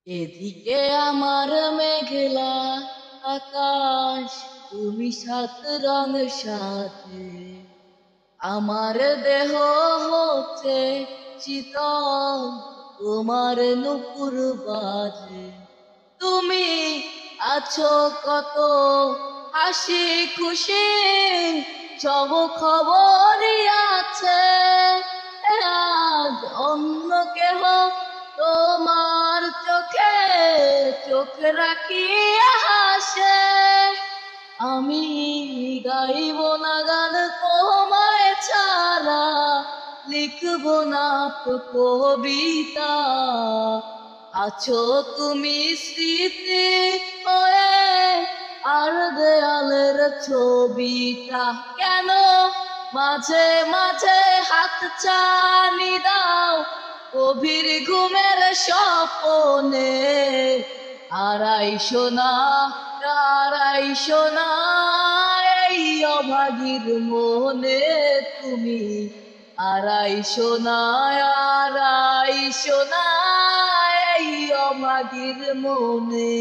এদিকে আমার মেঘলা আকাশ, তুমি সাত রং সাথে। আমার দেহ হচ্ছে শীতল, তোমার নুপুর বাজে। তুমি আছো কত হাসি খুশি, সব খবরই আছে। আজ অন্য কেহ তোমার চোখে চোখ রাখিয়া হাসে। আমি গাইব না গান তোমায় ছাড়া, লিখব না তো কবিতা। আছো তুমি স্মৃতি হয়ে, আর দেয়ালের ছবিটা। কেন মাঝে মাঝে হাত ছানি দাও গভীর ঘুমের স্বপনে? আড়াইশো না আড়াইশো না এই অভাগীর মনে তুমি। আড়াইশো না আড়াইশো না এই অভাগীর মনে।